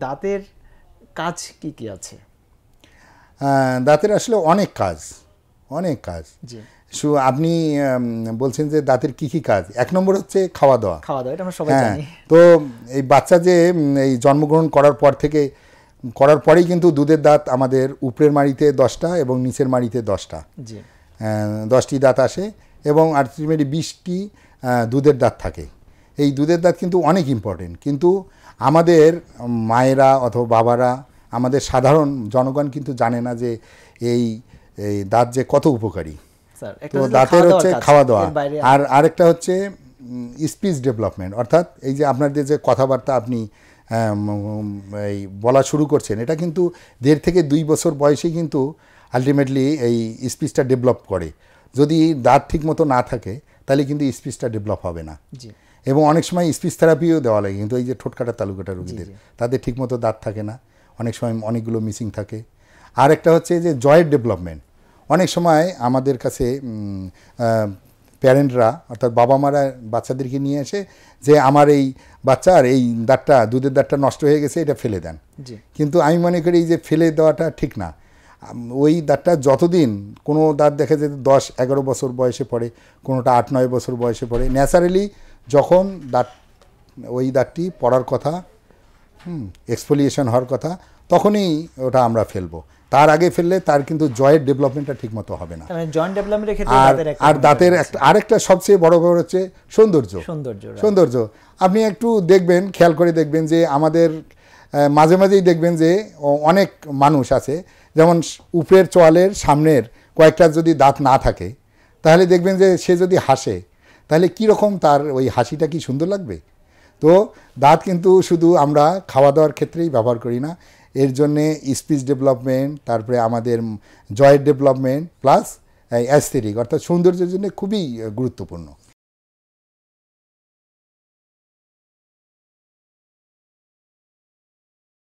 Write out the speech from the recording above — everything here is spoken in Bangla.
দাঁতের কাজ কি কি আছে? দাঁতের আসলে অনেক কাজ। জি, আপনি বলছেন যে দাঁতের কি কি কাজ। 1 নম্বর হচ্ছে খাওয়া দাওয়া। এটা আমরা সবাই জানি। তো এই বাচ্চা যে এই জন্মগ্রহণ করার পরেই কিন্তু দুধের দাঁত আমাদের উপরের মাড়িতে 10টা এবং নিচের মাড়িতে 10টা, জি, 10টি দাঁত আসে এবং আলটিমেটলি 20টি দুধের দাঁত থাকে। এই দুধের দাঁত কিন্তু অনেক ইম্পর্টেন্ট, কিন্তু আমাদের মায়েরা অথবা বাবারা, আমাদের সাধারণ জনগণ কিন্তু জানে না যে এই দাঁত যে কত উপকারী। তো দাঁতের হচ্ছে খাওয়া দাওয়া, আর আরেকটা হচ্ছে স্পিচ ডেভেলপমেন্ট, অর্থাৎ এই যে আপনাদের যে কথাবার্তা আপনি এই বলা শুরু করছেন, এটা কিন্তু 1.5 থেকে 2 বছর বয়সেই কিন্তু আলটিমেটলি এই স্পিচটা ডেভেলপ করে। যদি দাঁত ঠিক মতো না থাকে তাহলে কিন্তু স্পিচটা ডেভেলপ হবে না। এবং অনেক সময় স্পিচ থেরাপিও দেওয়া লাগে, কিন্তু এই যে ঠোঁটকাটা তালুকাটা রোগীদের, তাদের ঠিকমতো দাঁত থাকে না, অনেক সময় অনেকগুলো মিসিং থাকে। আর একটা হচ্ছে যে জয়ের ডেভেলপমেন্ট। অনেক সময় আমাদের কাছে প্যারেন্টরা অর্থাৎ বাবা মারা বাচ্চাদেরকে নিয়ে এসে যে আমার এই বাচ্চার এই দাঁতটা, দুধের দাঁতটা নষ্ট হয়ে গেছে, এটা ফেলে দেন। কিন্তু আমি মনে করি যে ফেলে দেওয়াটা ঠিক না। ওই দাঁতটা যতদিন, কোনো দাঁত দেখা যায় 10-11 বছর বয়সে পড়ে, কোনোটা 8-9 বছর বয়সে পড়ে, ন্যাচারালি যখন ওই দাঁতটি পড়ার কথা, এক্সফোলিয়েশন হওয়ার কথা, তখনই ওটা আমরা ফেলবো। তার আগে ফেললে তার কিন্তু জয়ের ডেভেলপমেন্টটা ঠিক মতো হবে না। আর দাঁতের আরেকটা সবচেয়ে বড় ব্যাপার হচ্ছে সৌন্দর্য। আপনি একটু দেখবেন, খেয়াল করে দেখবেন যে আমাদের মাঝে মাঝেই দেখবেন যে অনেক মানুষ আছে, যেমন উপরের চোয়ালের সামনের কয়েকটা যদি দাঁত না থাকে, তাহলে দেখবেন যে সে যদি হাসে তাহলে কীরকম তার ওই হাসিটা কি সুন্দর লাগবে। তো দাঁত কিন্তু শুধু আমরা খাওয়া দাওয়ার ক্ষেত্রেই ব্যবহার করি না, এর জন্যে স্পিচ ডেভেলপমেন্ট, তারপরে আমাদের জয়ের ডেভেলপমেন্ট প্লাস অ্যাস্থেটিক অর্থাৎ সৌন্দর্যের জন্য খুবই গুরুত্বপূর্ণ।